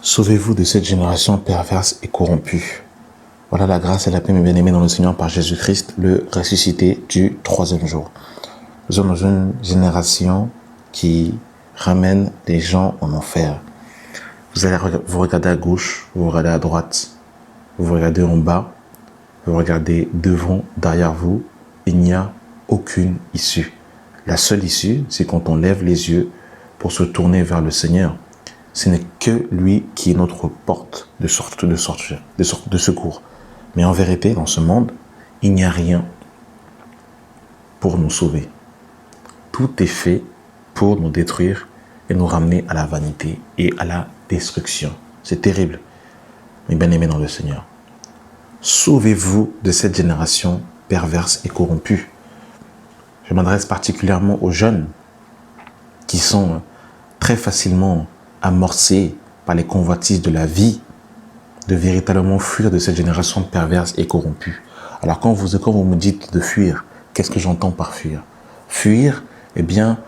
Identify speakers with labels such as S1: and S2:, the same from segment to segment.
S1: Sauvez-vous de cette génération perverse et corrompue. Voilà la grâce et la paix, mes bien-aimés dans le Seigneur par Jésus-Christ, le ressuscité du troisième jour. Nous sommes dans une génération qui ramène les gens en enfer. Vous allez vous regarder à gauche, vous regardez à droite, vous regardez en bas, vous regardez devant, derrière vous, il n'y a aucune issue. La seule issue, c'est quand on lève les yeux pour se tourner vers le Seigneur. Ce n'est que lui qui est notre porte de secours. Mais en vérité, dans ce monde, il n'y a rien pour nous sauver. Tout est fait pour nous détruire et nous ramener à la vanité et à la destruction. C'est terrible, mes bien-aimés dans le Seigneur. Sauvez-vous de cette génération perverse et corrompue. Je m'adresse particulièrement aux jeunes qui sont très facilement amorcés par les convoitises de la vie, de véritablement fuir de cette génération perverse et corrompue. Alors quand vous me dites de fuir, qu'est-ce que j'entends par fuir? Fuir, eh bien,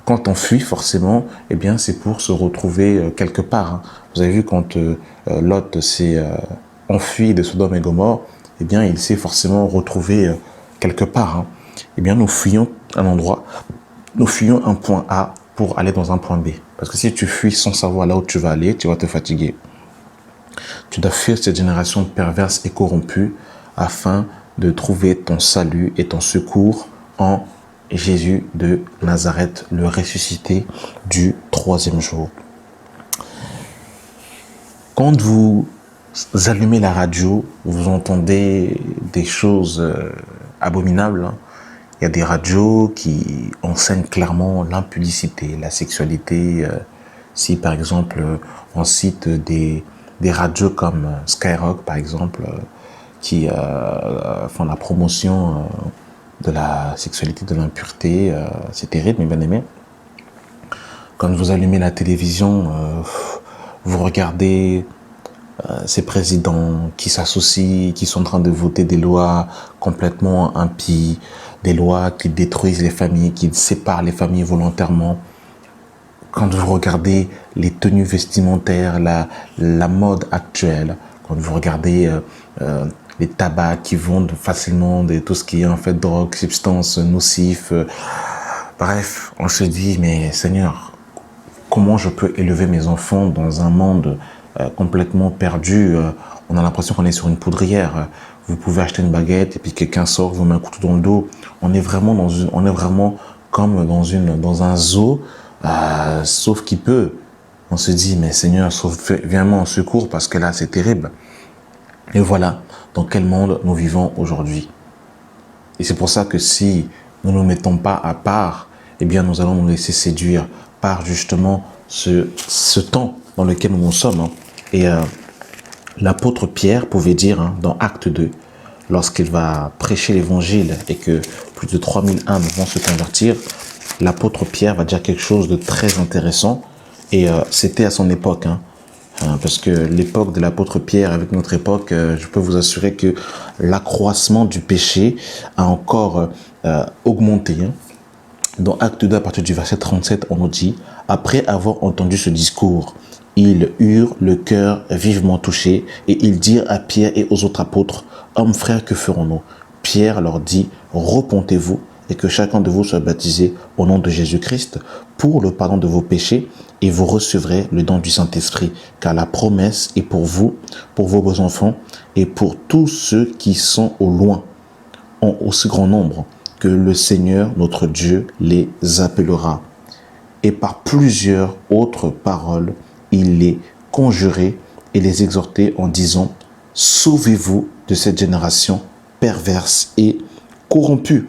S1: quand on fuit forcément, eh bien, c'est pour se retrouver quelque part. Vous avez vu quand Lot s'est enfui de Sodome et Gomorrhe, eh bien, il s'est forcément retrouvé quelque part. Eh bien, nous fuyons un endroit, nous fuyons un point A pour aller dans un point B. Parce que si tu fuis sans savoir là où tu vas aller, tu vas te fatiguer. Tu dois fuir cette génération perverse et corrompue afin de trouver ton salut et ton secours en Jésus de Nazareth, le ressuscité du troisième jour. Quand vous allumez la radio, vous entendez des choses abominables. Il y a des radios qui enseignent clairement l'impudicité, la sexualité. Si par exemple on cite des radios comme Skyrock par exemple, qui font la promotion de la sexualité, de l'impureté, c'est terrible mes bien-aimés. Quand vous allumez la télévision, vous regardez ces présidents qui s'associent, qui sont en train de voter des lois complètement impies, des lois qui détruisent les familles, qui séparent les familles volontairement. Quand vous regardez les tenues vestimentaires, la mode actuelle, quand vous regardez les tabacs qui vendent facilement tout ce qui est en fait drogue, substances nocives, bref, on se dit, mais Seigneur, comment je peux élever mes enfants dans un monde complètement perdu? On a l'impression qu'on est sur une poudrière. Vous pouvez acheter une baguette et puis quelqu'un sort, vous met un couteau dans le dos. On est vraiment comme dans un zoo, sauf qu'il peut. On se dit, mais Seigneur, viens-moi en secours parce que là, c'est terrible. Et voilà dans quel monde nous vivons aujourd'hui. Et c'est pour ça que si nous ne nous mettons pas à part, eh bien, nous allons nous laisser séduire par justement ce temps dans lequel nous sommes. Et l'apôtre Pierre pouvait dire dans Acte 2, lorsqu'il va prêcher l'évangile et que plus de 3000 âmes vont se convertir, l'apôtre Pierre va dire quelque chose de très intéressant. Et c'était à son époque. Parce que l'époque de l'apôtre Pierre avec notre époque, je peux vous assurer que l'accroissement du péché a encore augmenté. Dans Acte 2, à partir du verset 37, on nous dit « Après avoir entendu ce discours, ils eurent le cœur vivement touché et ils dirent à Pierre et aux autres apôtres, « Hommes frères, que ferons-nous » Pierre leur dit, « Repentez-vous et que chacun de vous soit baptisé au nom de Jésus-Christ pour le pardon de vos péchés et vous recevrez le don du Saint-Esprit, car la promesse est pour vous, pour vos enfants et pour tous ceux qui sont au loin, en aussi grand nombre que le Seigneur, notre Dieu, les appellera. » Et par plusieurs autres paroles, il les conjurait et les exhortait en disant « Sauvez-vous de cette génération perverse et corrompue. »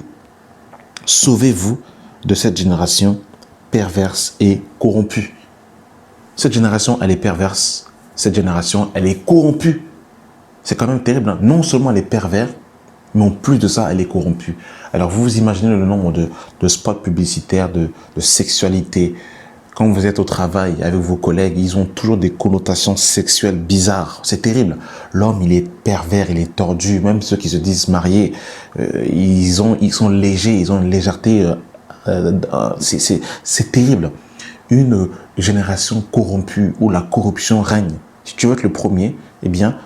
S1: Sauvez-vous de cette génération perverse et corrompue. Cette génération, elle est perverse. Cette génération, elle est corrompue. C'est quand même terrible. Non seulement elle est perverse, mais en plus de ça, elle est corrompue. Alors, vous imaginez le nombre de spots publicitaires, de sexualité. Quand vous êtes au travail avec vos collègues, ils ont toujours des connotations sexuelles bizarres. C'est terrible. L'homme, il est pervers, il est tordu. Même ceux qui se disent mariés, ils sont légers, ils ont une légèreté. C'est terrible. une génération corrompue où la corruption règne. Si tu veux être le premier, eh bien,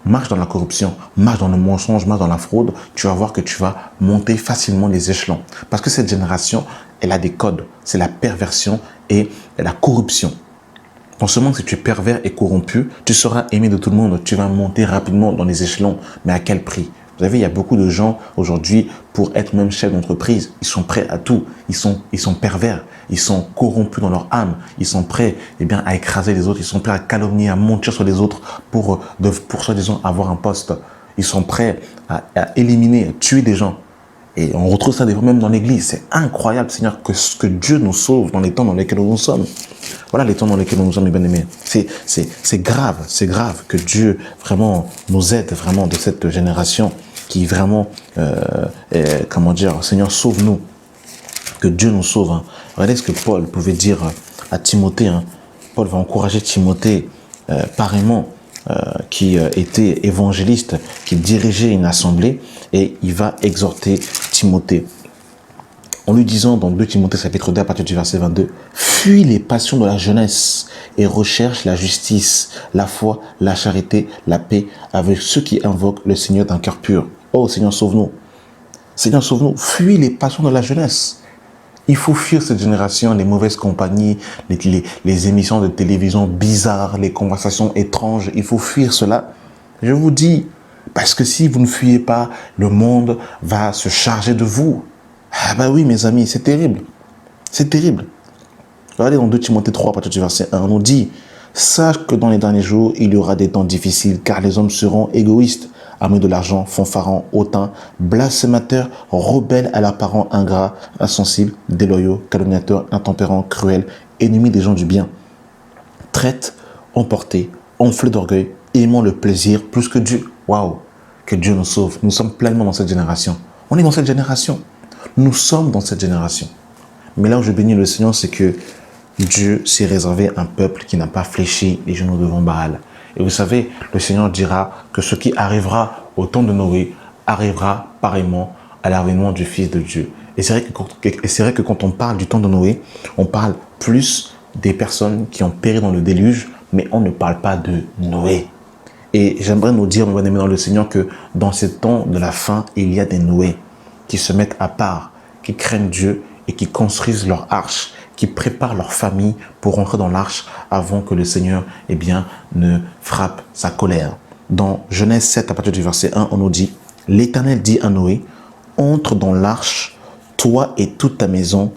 S1: marche dans la corruption, marche dans le mensonge, marche dans la fraude, tu vas voir que tu vas monter facilement les échelons. Parce que cette génération, elle a des codes. C'est la perversion et la corruption. Non seulement si tu es pervers et corrompu, tu seras aimé de tout le monde. Tu vas monter rapidement dans les échelons. Mais à quel prix? Vous savez, il y a beaucoup de gens aujourd'hui, pour être même chef d'entreprise, ils sont prêts à tout. Ils sont pervers. Ils sont corrompus dans leur âme. Ils sont prêts à écraser les autres. Ils sont prêts à calomnier, à mentir sur les autres pour soi-disant avoir un poste. Ils sont prêts à éliminer, à tuer des gens. Et on retrouve ça des fois même dans l'église. C'est incroyable, Seigneur, que Dieu nous sauve dans les temps dans lesquels nous sommes. Voilà les temps dans lesquels nous sommes, mes bien-aimés. C'est grave que Dieu vraiment nous aide vraiment de cette génération qui vraiment, Seigneur, sauve-nous. Que Dieu nous sauve. Hein. Regardez ce que Paul pouvait dire à Timothée. Hein. Paul va encourager Timothée pareillement, qui était évangéliste, qui dirigeait une assemblée, et il va exhorter Timothée en lui disant dans 2 Timothée chapitre 2 à partir du verset 22, « Fuis les passions de la jeunesse et recherche la justice, la foi, la charité, la paix avec ceux qui invoquent le Seigneur d'un cœur pur. » Oh Seigneur, sauve-nous. Seigneur, sauve-nous. Fuis les passions de la jeunesse. Il faut fuir cette génération, les mauvaises compagnies, les émissions de télévision bizarres, les conversations étranges. Il faut fuir cela. Je vous dis, parce que si vous ne fuyez pas, le monde va se charger de vous. Ah bah oui, mes amis, c'est terrible. C'est terrible. Regardez dans 2 Timothée 3, à partir du verset 1, on nous dit « Sache que dans les derniers jours, il y aura des temps difficiles, car les hommes seront égoïstes, amoureux de l'argent, fanfarons, hautains, blasphémateurs, rebelles à leurs parents, ingrats, insensibles, déloyaux, calomniateurs, intempérants, cruels, ennemis des gens du bien, traites, emportés, enflés d'orgueil, aimant le plaisir plus que Dieu. » Waouh, que Dieu nous sauve. Nous sommes pleinement dans cette génération. On est dans cette génération. Nous sommes dans cette génération. Mais là où je bénis le Seigneur, c'est que Dieu s'est réservé un peuple qui n'a pas fléchi les genoux devant Baal. Et vous savez, le Seigneur dira que ce qui arrivera au temps de Noé arrivera pareillement à l'avènement du Fils de Dieu. Et c'est vrai que quand on parle du temps de Noé, on parle plus des personnes qui ont péri dans le déluge, mais on ne parle pas de Noé. Et j'aimerais nous dire, mes bien-aimés dans le Seigneur, que dans ces temps de la fin, il y a des Noé qui se mettent à part, qui craignent Dieu et qui construisent leur arche, qui préparent leur famille pour rentrer dans l'arche avant que le Seigneur ne frappe sa colère. Dans Genèse 7, à partir du verset 1, on nous dit « L'Éternel dit à Noé, entre dans l'arche, toi et toute ta maison,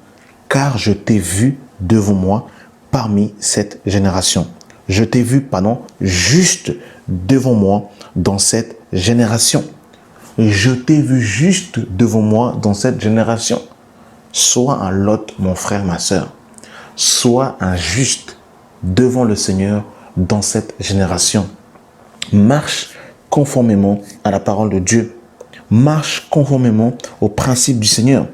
S1: car je t'ai vu devant moi parmi cette génération. » Je t'ai vu, juste devant moi dans cette génération. Je t'ai vu juste devant moi dans cette génération. Sois un Lot, mon frère, ma sœur. Sois un juste devant le Seigneur dans cette génération. Marche conformément à la parole de Dieu. Marche conformément aux principes du Seigneur.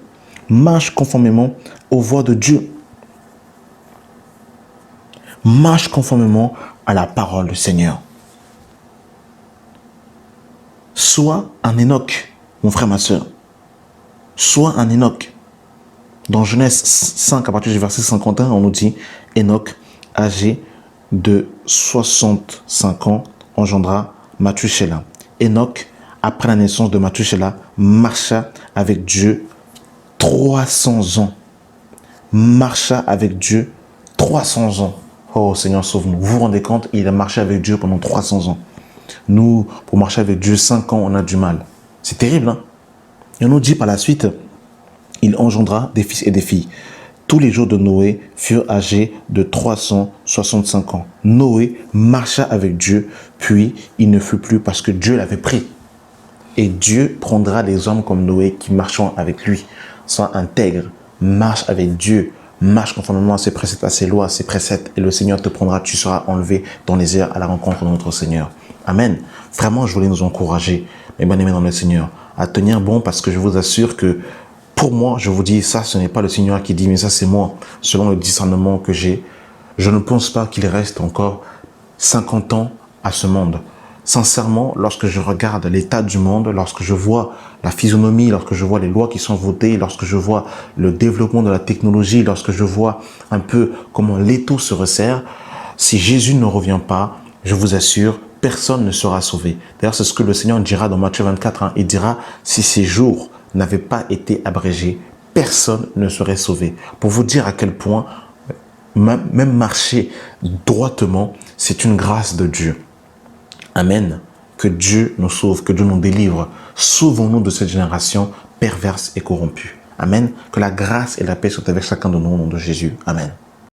S1: Marche conformément aux voies de Dieu. Marche conformément à la parole du Seigneur. Sois un Enoch, mon frère, ma sœur. Sois un Enoch. Dans Genèse 5, à partir du verset 51, on nous dit « Enoch, âgé de 65 ans, engendra Mathushéla. Enoch, après la naissance de Mathushéla, marcha avec Dieu 300 ans. » Marcha avec Dieu 300 ans. Oh Seigneur, sauve-nous. Vous vous rendez compte, il a marché avec Dieu pendant 300 ans. Nous, pour marcher avec Dieu 5 ans, on a du mal. C'est terrible, hein? Et on nous dit par la suite, il engendra des fils et des filles. Tous les jours de Noé furent âgés de 365 ans. Noé marcha avec Dieu, puis il ne fut plus parce que Dieu l'avait pris. Et Dieu prendra les hommes comme Noé qui marchent avec lui. Sois intègre, marche avec Dieu, marche conformément à ses préceptes, à ses lois, à ses préceptes, et le Seigneur te prendra, tu seras enlevé dans les airs à la rencontre de notre Seigneur. Amen. Vraiment, je voulais nous encourager, mes bien-aimés dans le Seigneur, à tenir bon, parce que je vous assure que pour moi, je vous dis, ça, ce n'est pas le Seigneur qui dit, mais ça, c'est moi, selon le discernement que j'ai. Je ne pense pas qu'il reste encore 50 ans à ce monde. sincèrement, lorsque je regarde l'état du monde, lorsque je vois la physionomie, lorsque je vois les lois qui sont votées, lorsque je vois le développement de la technologie, lorsque je vois un peu comment l'étau se resserre, si Jésus ne revient pas, je vous assure, personne ne sera sauvé. D'ailleurs, c'est ce que le Seigneur dira dans Matthieu 24. Il dira, si ces jours n'avaient pas été abrégés, personne ne serait sauvé. Pour vous dire à quel point, même marcher droitement, c'est une grâce de Dieu. Amen. Que Dieu nous sauve, que Dieu nous délivre. Sauvons-nous de cette génération perverse et corrompue. Amen. Que la grâce et la paix soient avec chacun de nous au nom de Jésus. Amen.